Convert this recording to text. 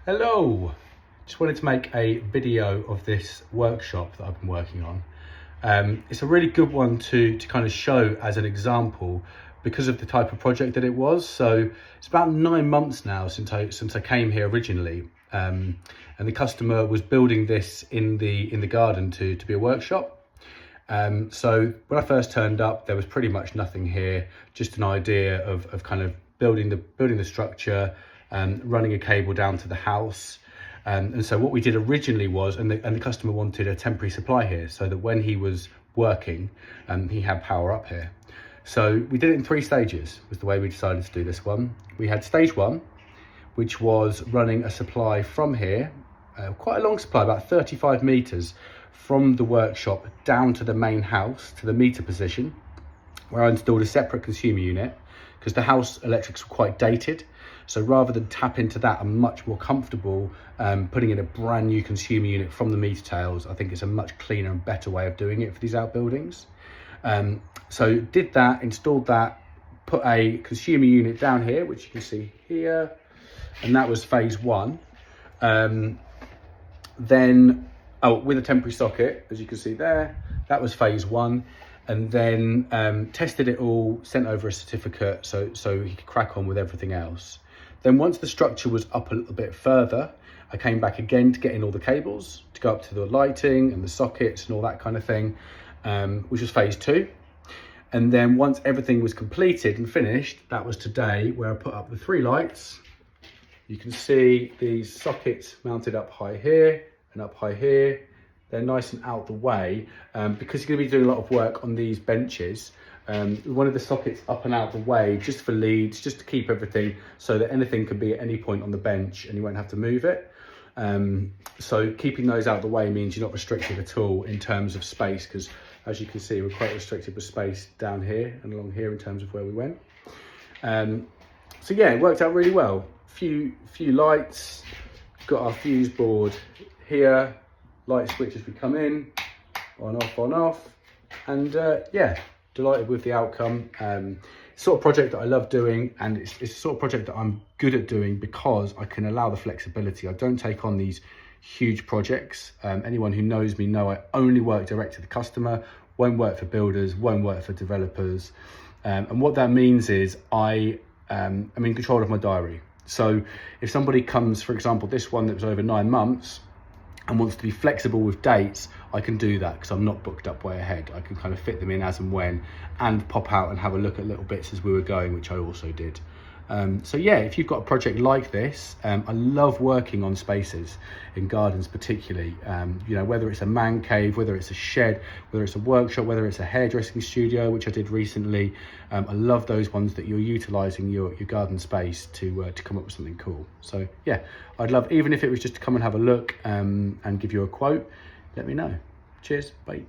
Hello, just wanted to make a video of this workshop that I've been working on. It's a really good one to kind of show as an example because of the type of project that it was. So it's about 9 months now since I came here originally, and the customer was building this in the garden to be a workshop. So when I first turned up, there was pretty much nothing here, just an idea of kind of building the structure, running a cable down to the house. And so what we did originally was, and the customer wanted a temporary supply here so that when he was working, he had power up here. So we did it in 3 stages, was the way we decided to do this one. We had stage 1, which was running a supply from here, quite a long supply, about 35 meters from the workshop down to the main house, to the meter position, where I installed a separate consumer unit because the house electrics were quite dated. So rather than tap into that, I'm much more comfortable putting in a brand new consumer unit from the meter tails. I think it's a much cleaner and better way of doing it for these outbuildings. So did that, installed that, put a consumer unit down here, which you can see here, and that was phase 1. Then, with a temporary socket, as you can see there, that was phase 1. And then tested it all, sent over a certificate so he could crack on with everything else. Then once the structure was up a little bit further, I came back again to get in all the cables, to go up to the lighting and the sockets and all that kind of thing, which was phase 2. And then once everything was completed and finished, that was today, where I put up the 3 lights. You can see these sockets mounted up high here and up high here. They're nice and out the way, because you're going to be doing a lot of work on these benches. One of the sockets up and out the way, just for leads, just to keep everything so that anything can be at any point on the bench and you won't have to move it. So keeping those out the way means you're not restricted at all in terms of space, because as you can see, we're quite restricted with space down here and along here in terms of where we went. So yeah, it worked out really well. Few lights, got our fuse board here, light switch as we come in, on off, and yeah, delighted with the outcome. Sort of project that I love doing, and it's a sort of project that I'm good at doing because I can allow the flexibility. I don't take on these huge projects. Anyone who knows me know I only work direct to the customer, won't work for builders, won't work for developers. And what that means is I'm in control of my diary. So if somebody comes, for example, this one that was over 9 months, and wants to be flexible with dates, I can do that because I'm not booked up way ahead. I can kind of fit them in as and when, and pop out and have a look at little bits as we were going, which I also did. So yeah, if you've got a project like this, I love working on spaces in gardens particularly. You know, whether it's a man cave, whether it's a shed, whether it's a workshop, whether it's a hairdressing studio, which I did recently. I love those ones that you're utilising your garden space to come up with something cool. So yeah, I'd love, even if it was just to come and have a look and give you a quote, let me know. Cheers, bye.